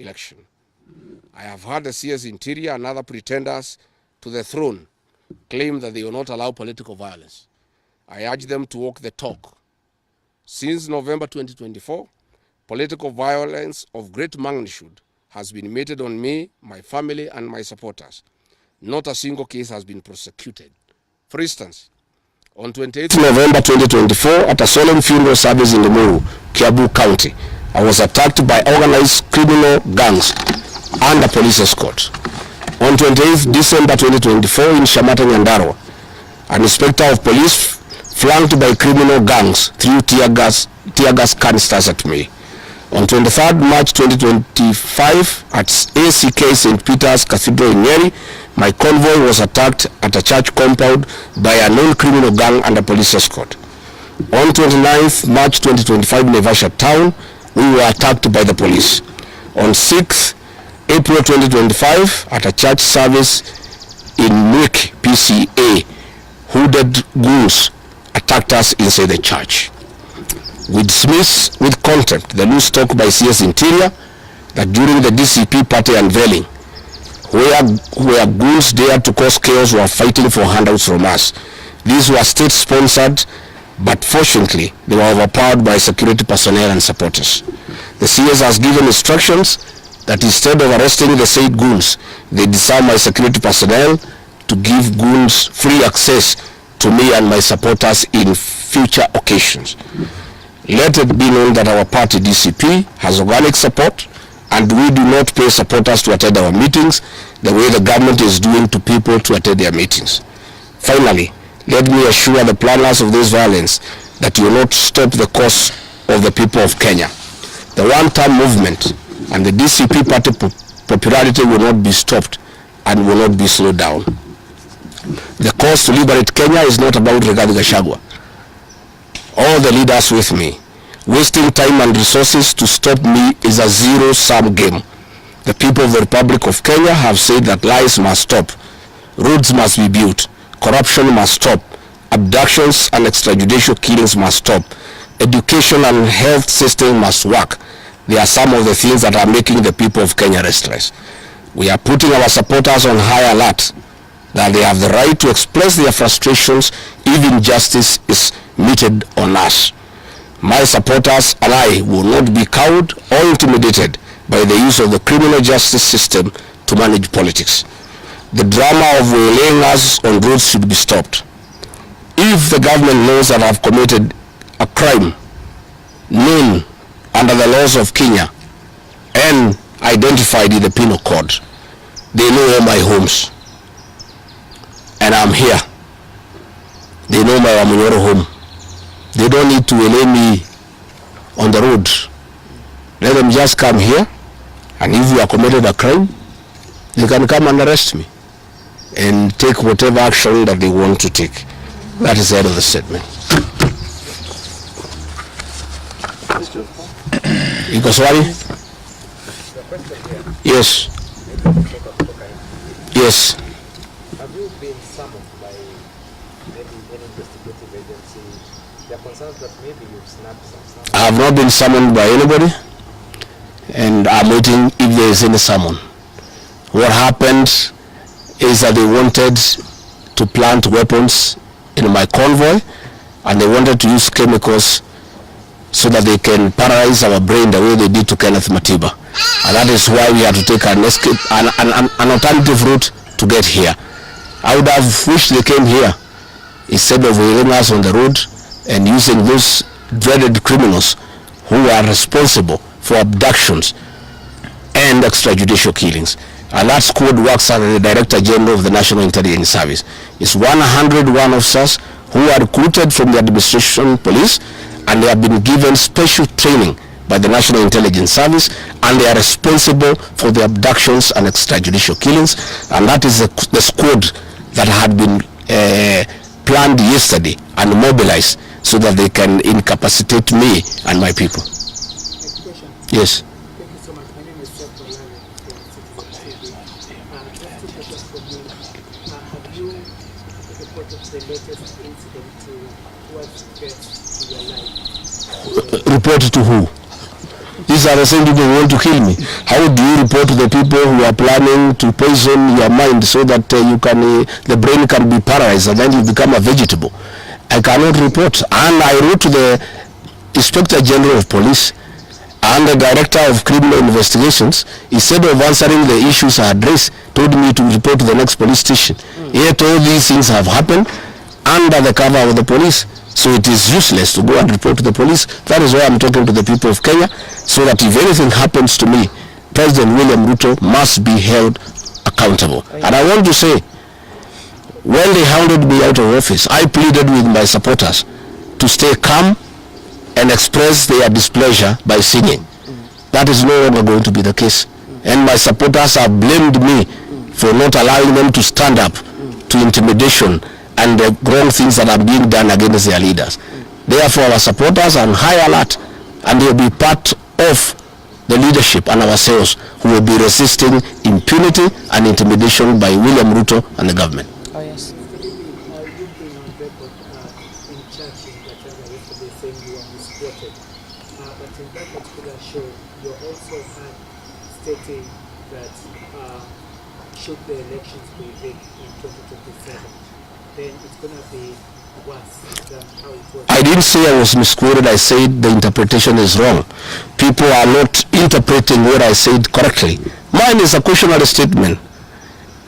election. I have heard the CS Interior and other pretenders to the throne claim that they will not allow political violence. I urge them to walk the talk. Since November 2024, political violence of great magnitude has been meted on me, my family, and my supporters. Not a single case has been prosecuted. For instance, on 28th November 2024, at a solemn funeral service in Limuru, AJAABU County, I was attacked by organized criminal gangs under police escort. On 28th December 2024 in Shamata, Nyandarua, an inspector of police flanked by criminal gangs threw tear gas canisters at me. On 23rd March 2025 at ACK St. Peter's Cathedral in Nyeri, my convoy was attacked at a church compound by a non-criminal gang under police escort. On 29th March 2025 in Naivasha town, we were attacked by the police. On 6th April 2025 at a church service in Mwik PCA, hooded goons attacked us inside the church. We dismiss with contempt the loose talk by CS Interior that during the DCP party unveiling, where goons dared to cause chaos were fighting for handouts from us. These were state-sponsored, but fortunately, they were overpowered by security personnel and supporters. The CS has given instructions that instead of arresting the said goons, they disarm my security personnel to give goons free access to me and my supporters in future occasions. Let it be known that our party DCP has organic support, and we do not pay supporters to attend our meetings the way the government is doing to people to attend their meetings. Finally, let me assure the planners of this violence that you will not stop the cause of the people of Kenya. The one-term movement and the DCP party popularity will not be stopped and will not be slowed down. The cause to liberate Kenya is not about Gachagua. All the leaders with me. Wasting time and resources to stop me is a zero-sum game. The people of the Republic of Kenya have said that lies must stop, roads must be built, corruption must stop, abductions and extrajudicial killings must stop, education and health system must work. They are some of the things that are making the people of Kenya restless. We are putting our supporters on high alert that they have the right to express their frustrations if injustice is meted on us. My supporters and I will not be cowed or intimidated by the use of the criminal justice system to manage politics. The drama of laying us on roads should be stopped. If the government knows that I have committed a crime known under the laws of Kenya and identified in the penal code, they know all my homes. And I'm here. They know my Amunyoro home. They don't need to lay me on the road. Let them just come here, and if you have committed a crime, they can come and arrest me and take whatever action that they want to take. That is the end of the statement. Iko swali? Yes. Yes. Have you been summoned by maybe any investigative agency? There are concerns that maybe you've snapped some stuff. I have not been summoned by anybody, and I'm waiting if there is any summon. What happened is that they wanted to plant weapons in my convoy, and they wanted to use chemicals so that they can paralyze our brain the way they did to Kenneth Matiba. And that is why we had to take an escape, an alternative route to get here. I would have wished they came here instead of waiting us on the road and using those dreaded criminals who are responsible for abductions and extrajudicial killings. And that squad works under the Director General of the National Intelligence Service. It's 101 officers who are recruited from the administration police, and they have been given special training by the National Intelligence Service, and they are responsible for the abductions and extrajudicial killings. And that is the squad that had been planned yesterday and mobilized so that they can incapacitate me and my people. Next question. Yes. Thank you so much. My name is Raila from Citizen TV. Just two questions from you. Have you reported the latest incident towards threats to your life? Reported to who? This these are the same people who want to kill me. How do you report to the people who are planning to poison your mind so that the brain can be paralyzed and then you become a vegetable? I cannot report. And I wrote to the Inspector General of Police and the Director of Criminal Investigations. Instead of answering the issues I addressed, told me to report to the next police station. Yet all these things have happened under the cover of the police. So it is useless to go and report to the police. That is why I'm talking to the people of Kenya, so that if anything happens to me, President William Ruto must be held accountable. And I want to say, when they hounded me out of office, I pleaded with my supporters to stay calm and express their displeasure by singing. That is no longer going to be the case. And my supporters have blamed me for not allowing them to stand up to intimidation and the wrong things that are being done against their leaders. Therefore, our supporters are on high alert, and they will be part of the leadership and ourselves who will be resisting impunity and intimidation by William Ruto and the government. Oh, yes. You've been on record in church in Gachagua yesterday saying you are misquoted. But in that particular show, you also had stating that should the elections be rigged in 2027, then it's going to be worse than how it was. I didn't say I was misquoted. I said the interpretation is wrong. People are not interpreting what I said correctly. Mine is a cautionary statement.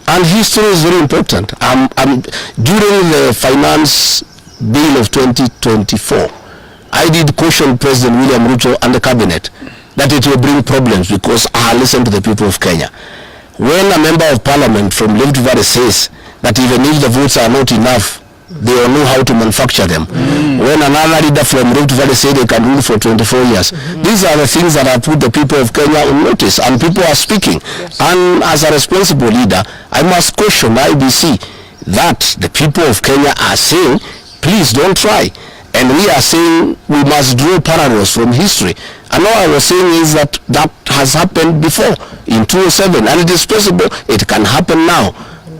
And history is very important. During the finance bill of 2024, I did caution President William Ruto and the cabinet that it will bring problems because I listened to the people of Kenya. When a member of parliament from Rift Valley says that even if the votes are not enough, they will know how to manufacture them. When another leader from Rift Valley said they can rule for 24 years. These are the things that have put the people of Kenya on notice, and people are speaking. And as a responsible leader, I must caution IBC that the people of Kenya are saying, please don't try. And we are saying we must draw parallels from history. And all I was saying is that that has happened before in 2007, and it is possible it can happen now.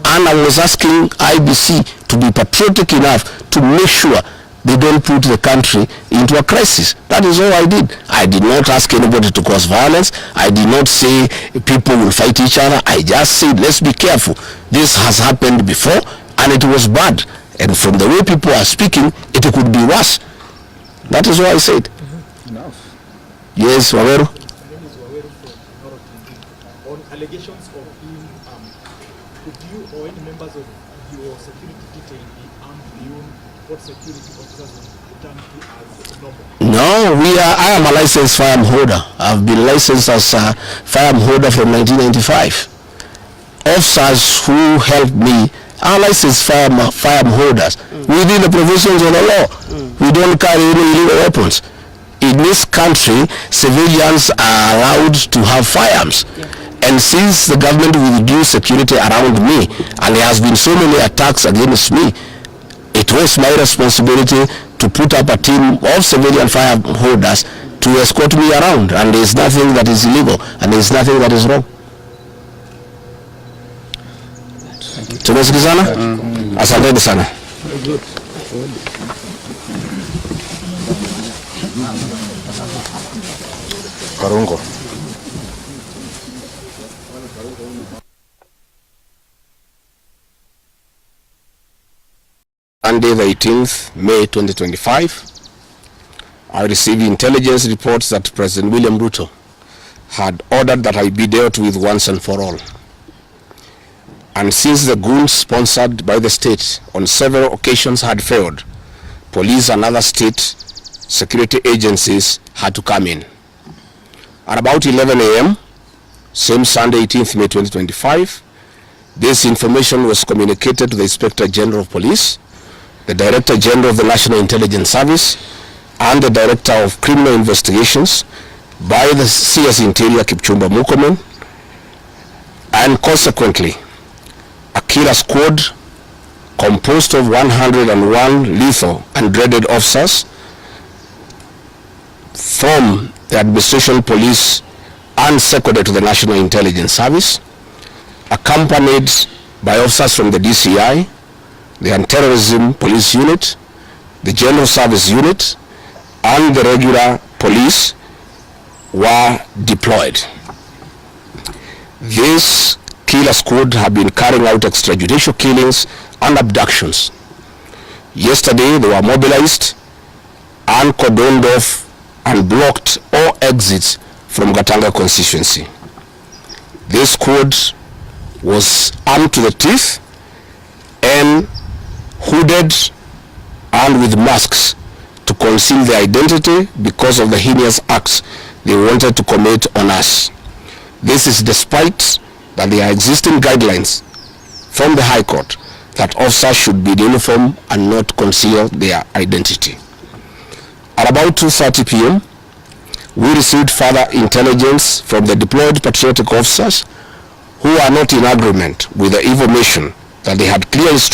And I was asking IBC to be patriotic enough to make sure they don't put the country into a crisis. That is all I did. I did not ask anybody to cause violence. I did not say people will fight each other. I just said, let's be careful. This has happened before, and it was bad. And from the way people are speaking, it could be worse. That is what I said. Enough. Yes, Waweru. On allegations of him, could you or any members of your security detail be armed beyond what security officers would term as normal? No, I am a licensed firearm holder. I've been licensed as a firearm holder from 1995. Officers who helped me are licensed firearm holders within the provisions of the law. We don't carry any illegal weapons. In this country, civilians are allowed to have firearms. And since the government withdrew security around me, and there has been so many attacks against me, it was my responsibility to put up a team of civilian firearm holders to escort me around. And there is nothing that is illegal, and there is nothing that is wrong. Tumesikizana? Asanteni sana. Karungo. Monday the 18th May 2025, I received intelligence reports that President William Ruto had ordered that I be dealt with once and for all. And since the goons sponsored by the state on several occasions had failed, police and other state security agencies had to come in. At about 11 a.m., same Sunday 18th May 2025, this information was communicated to the Inspector General of Police, the Director General of the National Intelligence Service, and the Director of Criminal Investigations by the CS Interior Kipchumba Murkomen, and consequently, a killer squad composed of 101 lethal and dreaded officers from the Administration Police and seconded to the National Intelligence Service, accompanied by officers from the DCI, the Anti-Terrorism Police Unit, the General Service Unit, and the regular police, were deployed. This killer squad have been carrying out extrajudicial killings and abductions. Yesterday, they were mobilized and cordoned off and blocked all exits from Gatanga constituency. This squad was armed to the teeth and hooded and with masks to conceal their identity because of the heinous acts they wanted to commit on us. This is despite that there are existing guidelines from the High Court that officers should be in uniform and not conceal their identity. At about 2:30 p.m., we received further intelligence from the deployed patriotic officers who are not in agreement with the information that they had clear instructions